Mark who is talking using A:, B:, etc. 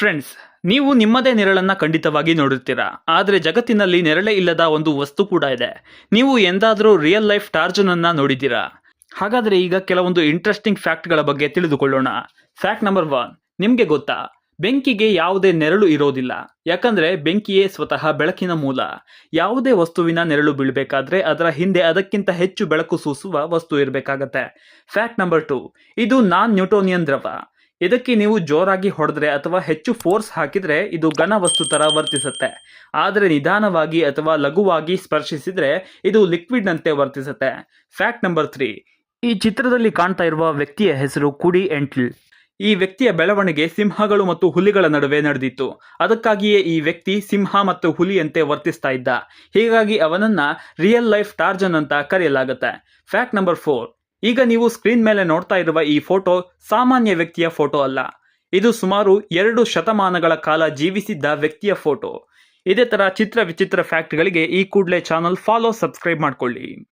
A: Friends, ನೀವು ನಿಮ್ಮದೇ ನೆರಳನ್ನ ಖಂಡಿತವಾಗಿ ನೋಡುತ್ತೀರಾ. ಆದರೆ ಜಗತ್ತಿನಲ್ಲಿ ನೆರಳೇ ಇಲ್ಲದ ಒಂದು ವಸ್ತು ಕೂಡ ಇದೆ. ನೀವು ಎಂದಾದರೂ ರಿಯಲ್ ಲೈಫ್ ಟಾರ್ಜನ್ ಅನ್ನ ನೋಡಿದ್ದೀರಾ? ಹಾಗಾದರೆ ಈಗ ಕೆಲವೊಂದು ಇಂಟ್ರೆಸ್ಟಿಂಗ್ ಫ್ಯಾಕ್ಟ್ಗಳ ಬಗ್ಗೆ ತಿಳಿದುಕೊಳ್ಳೋಣ. ಫ್ಯಾಕ್ಟ್ ನಂಬರ್ 1, ನಿಮಗೆ ಗೊತ್ತಾ, ಬೆಂಕಿಗೆ ಯಾವುದೇ ನೆರಳು ಇರೋದಿಲ್ಲ. ಯಾಕಂದ್ರೆ ಬೆಂಕಿಯೇ ಸ್ವತಃ ಬೆಳಕಿನ ಮೂಲ. ಯಾವುದೇ ವಸ್ತುವಿನ ನೆರಳು ಬೀಳಬೇಕಾದ್ರೆ ಅದರ ಹಿಂದೆ ಅದಕ್ಕಿಂತ ಹೆಚ್ಚು ಬೆಳಕು ಸೂಸುವ ವಸ್ತು ಇರಬೇಕಾಗತ್ತೆ. ಫ್ಯಾಕ್ಟ್ ನಂಬರ್ 2, ಇದು ನಾನ್ ನ್ಯೂಟೋನಿಯನ್ ದ್ರವ. ಇದಕ್ಕೆ ನೀವು ಜೋರಾಗಿ ಹೊಡೆದ್ರೆ ಅಥವಾ ಹೆಚ್ಚು ಫೋರ್ಸ್ ಹಾಕಿದ್ರೆ ಇದು ಘನ ವಸ್ತು ತರ ವರ್ತಿಸುತ್ತೆ. ಆದರೆ ನಿಧಾನವಾಗಿ ಅಥವಾ ಲಘುವಾಗಿ ಸ್ಪರ್ಶಿಸಿದ್ರೆ ಇದು ಲಿಕ್ವಿಡ್ ನಂತೆ ವರ್ತಿಸುತ್ತೆ. ಫ್ಯಾಕ್ಟ್ ನಂಬರ್ 3, ಈ ಚಿತ್ರದಲ್ಲಿ ಕಾಣ್ತಾ ಇರುವ ವ್ಯಕ್ತಿಯ ಹೆಸರು ಕುಡಿ ಎಂಟ್ಲ್. ಈ ವ್ಯಕ್ತಿಯ ಬೆಳವಣಿಗೆ ಸಿಂಹಗಳು ಮತ್ತು ಹುಲಿಗಳ ನಡುವೆ ನಡೆದಿತ್ತು. ಅದಕ್ಕಾಗಿಯೇ ಈ ವ್ಯಕ್ತಿ ಸಿಂಹ ಮತ್ತು ಹುಲಿಯಂತೆ ವರ್ತಿಸ್ತಾ ಇದ್ದ. ಹೀಗಾಗಿ ಅವನನ್ನ ರಿಯಲ್ ಲೈಫ್ ಟಾರ್ಜನ್ ಅಂತ ಕರೆಯಲಾಗುತ್ತೆ. ಫ್ಯಾಕ್ಟ್ ನಂಬರ್ 4, ಈಗ ನೀವು ಸ್ಕ್ರೀನ್ ಮೇಲೆ ನೋಡ್ತಾ ಇರುವ ಈ ಫೋಟೋ ಸಾಮಾನ್ಯ ವ್ಯಕ್ತಿಯ ಫೋಟೋ ಅಲ್ಲ. ಇದು ಸುಮಾರು 2 ಶತಮಾನಗಳ ಕಾಲ ಜೀವಿಸಿದ್ದ ವ್ಯಕ್ತಿಯ ಫೋಟೋ. ಇದೇ ತರ ಚಿತ್ರ ವಿಚಿತ್ರ ಫ್ಯಾಕ್ಟ್ಗಳಿಗೆ ಈ ಕೂಡಲೇ ಚಾನಲ್ ಫಾಲೋ, ಸಬ್ಸ್ಕ್ರೈಬ್ ಮಾಡ್ಕೊಳ್ಳಿ.